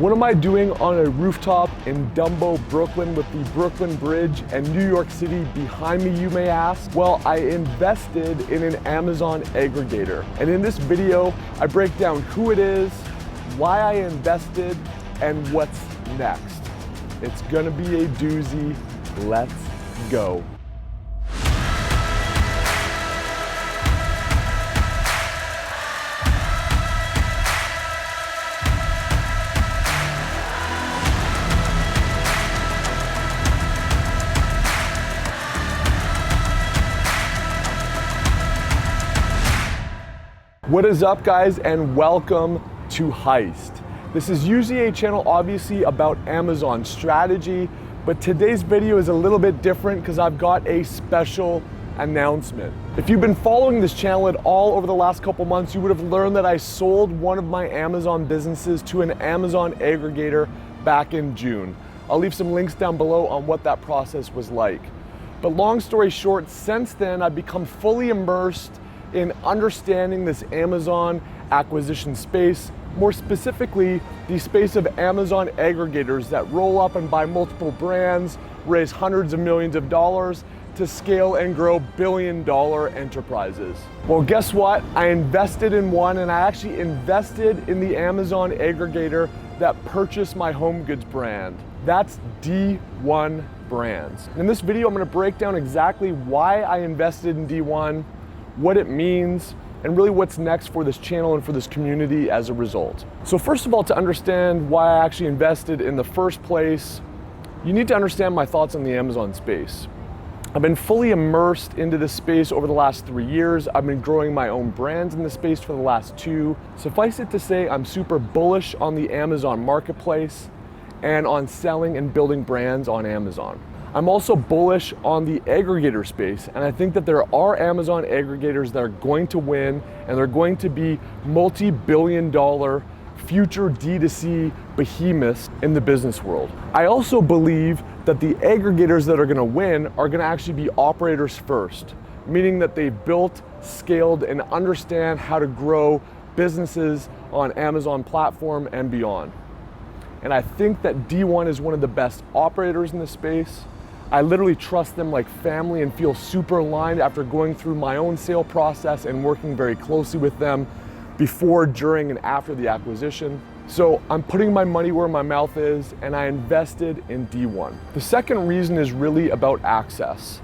What am I doing on a rooftop in Dumbo, Brooklyn with the Brooklyn Bridge and New York City behind me, you may ask? Well, I invested in an Amazon aggregator. And in this video, I break down who it is, why I invested, and what's next. It's gonna be a doozy. Let's go. What is up, guys, and welcome to Heist. This is usually a channel obviously about Amazon strategy, but today's video is a little bit different because I've got a special announcement. If you've been following this channel at all over the last couple months, you would have learned that I sold one of my Amazon businesses to an Amazon aggregator back in June. I'll leave some links down below on what that process was like. But long story short, since then I've become fully immersed in understanding this Amazon acquisition space, more specifically, the space of Amazon aggregators that roll up and buy multiple brands, raise hundreds of millions of dollars to scale and grow billion-dollar enterprises. Well, guess what? I invested in one, and I actually invested in the Amazon aggregator that purchased my home goods brand. That's D1 Brands. In this video, I'm gonna break down exactly why I invested in D1, what it means, and really what's next for this channel and for this community as a result. So first of all, to understand why I actually invested in the first place, you need to understand my thoughts on the Amazon space. I've been fully immersed into this space over the last 3 years. I've been growing my own brands in this space for the last 2. Suffice it to say, I'm super bullish on the Amazon marketplace and on selling and building brands on Amazon. I'm also bullish on the aggregator space, and I think that there are Amazon aggregators that are going to win, and they're going to be multi-billion-dollar future D2C behemoths in the business world. I also believe that the aggregators that are gonna win are gonna actually be operators first, meaning that they've built, scaled, and understand how to grow businesses on Amazon platform and beyond. And I think that D1 is one of the best operators in the space. I literally trust them like family and feel super aligned after going through my own sale process and working very closely with them before, during, and after the acquisition. So I'm putting my money where my mouth is, and I invested in D1. The second reason is really about access.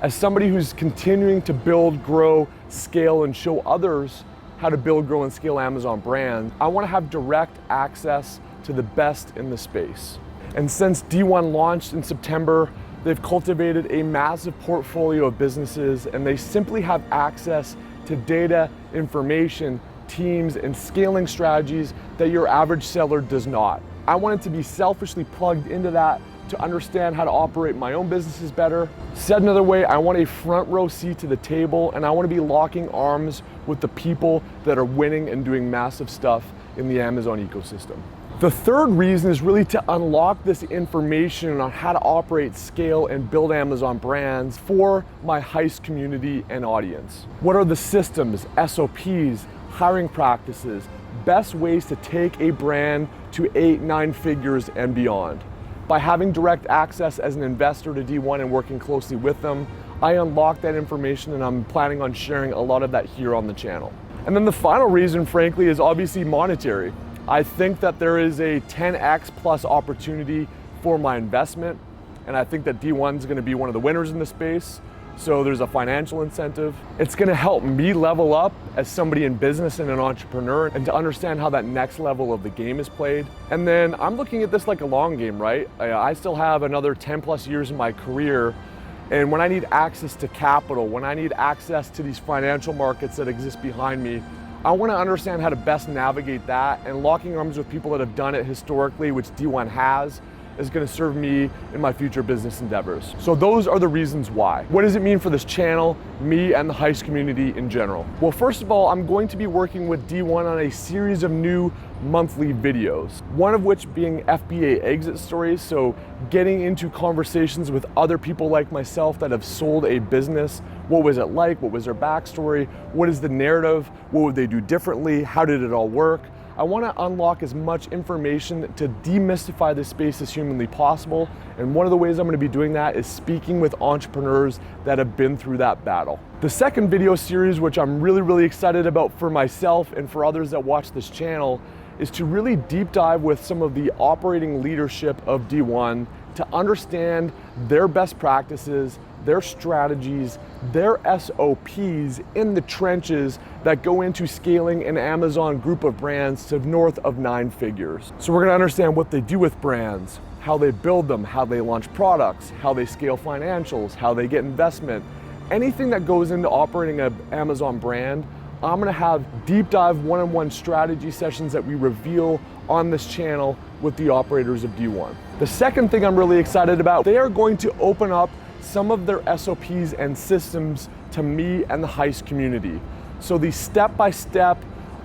As somebody who's continuing to build, grow, scale, and show others how to build, grow, and scale Amazon brands, I want to have direct access to the best in the space. And since D1 launched in September, they've cultivated a massive portfolio of businesses, and they simply have access to data, information, teams, and scaling strategies that your average seller does not. I wanted to be selfishly plugged into that to understand how to operate my own businesses better. Said another way, I want a front row seat to the table, and I want to be locking arms with the people that are winning and doing massive stuff in the Amazon ecosystem. The third reason is really to unlock this information on how to operate, scale, and build Amazon brands for my Heist community and audience. What are the systems, SOPs, hiring practices, best ways to take a brand to 8, 9 figures and beyond? By having direct access as an investor to D1 and working closely with them, I unlock that information, and I'm planning on sharing a lot of that here on the channel. And then the final reason, frankly, is obviously monetary. I think that there is a 10x plus opportunity for my investment, and I think that D1 is going to be one of the winners in the space. So there's a financial incentive. It's going to help me level up as somebody in business and an entrepreneur, and to understand how that next level of the game is played. And then I'm looking at this like a long game, right? I still have another 10 plus years in my career, and when I need access to capital, when I need access to these financial markets that exist behind me, I want to understand how to best navigate that, and locking arms with people that have done it historically, which D1 has, is going to serve me in my future business endeavors. So those are the reasons why. What does it mean for this channel, me, and the Heist community in general? Well, first of all, I'm going to be working with D1 on a series of new monthly videos, one of which being FBA exit stories, so getting into conversations with other people like myself that have sold a business. What was it like? What was their backstory? What is the narrative? What would they do differently? How did it all work? I want to unlock as much information to demystify this space as humanly possible. And one of the ways I'm going to be doing that is speaking with entrepreneurs that have been through that battle. The second video series, which I'm really excited about for myself and for others that watch this channel, is to really deep dive with some of the operating leadership of D1 to understand their best practices, their strategies, their SOPs in the trenches that go into scaling an Amazon group of brands to north of 9 figures. So we're gonna understand what they do with brands, how they build them, how they launch products, how they scale financials, how they get investment. Anything that goes into operating an Amazon brand, I'm gonna have deep dive one-on-one strategy sessions that we reveal on this channel with the operators of D1. The second thing I'm really excited about, they are going to open up some of their SOPs and systems to me and the Heist community. So the step-by-step,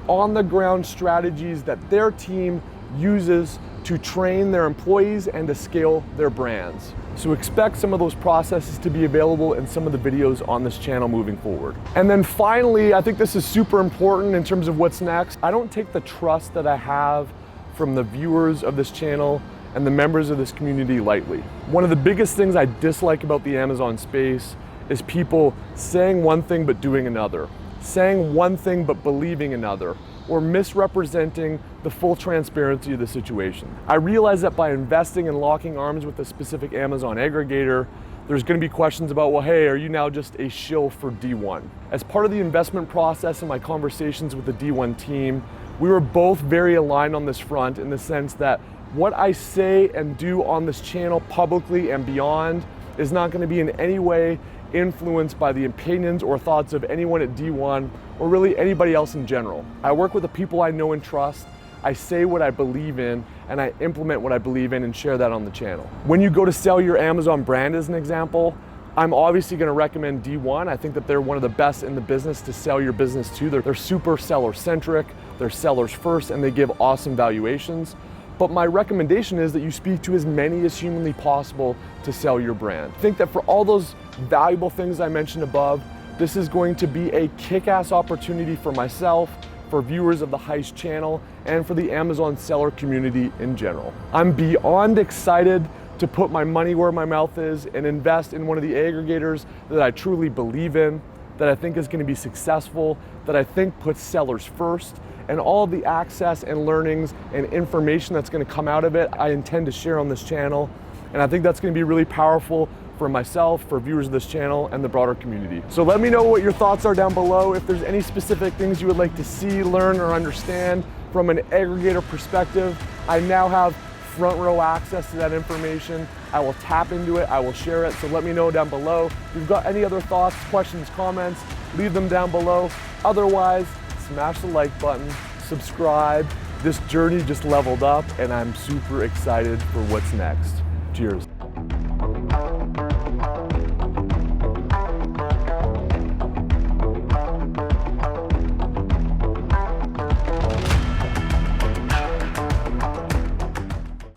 on-the-ground strategies that their team uses to train their employees and to scale their brands. So expect some of those processes to be available in some of the videos on this channel moving forward. And then finally, I think this is super important in terms of what's next. I don't take the trust that I have from the viewers of this channel and the members of this community lightly. One of the biggest things I dislike about the Amazon space is people saying one thing but doing another, saying one thing but believing another, or misrepresenting the full transparency of the situation. I realize that by investing and locking arms with a specific Amazon aggregator, there's gonna be questions about, well, hey, are you now just a shill for D1? As part of the investment process and my conversations with the D1 team, we were both very aligned on this front in the sense that what I say and do on this channel publicly and beyond is not gonna be in any way influenced by the opinions or thoughts of anyone at D1 or really anybody else in general. I work with the people I know and trust, I say what I believe in, and I implement what I believe in and share that on the channel. When you go to sell your Amazon brand as an example, I'm obviously gonna recommend D1. I think that they're one of the best in the business to sell your business to. They're super seller-centric, they're sellers first, and they give awesome valuations. But my recommendation is that you speak to as many as humanly possible to sell your brand. I think that for all those valuable things I mentioned above, this is going to be a kick-ass opportunity for myself, for viewers of the Heist channel, and for the Amazon seller community in general. I'm beyond excited to put my money where my mouth is and invest in one of the aggregators that I truly believe in, that I think is going to be successful, that I think puts sellers first, and all of the access and learnings and information that's going to come out of it, I intend to share on this channel. And I think that's going to be really powerful for myself, for viewers of this channel, and the broader community. So let me know what your thoughts are down below. If there's any specific things you would like to see, learn, or understand from an aggregator perspective, I now have front row access to that information. I will tap into it, I will share it, so let me know down below. If you've got any other thoughts, questions, comments, leave them down below. Otherwise, smash the like button, subscribe. This journey just leveled up and I'm super excited for what's next. Cheers.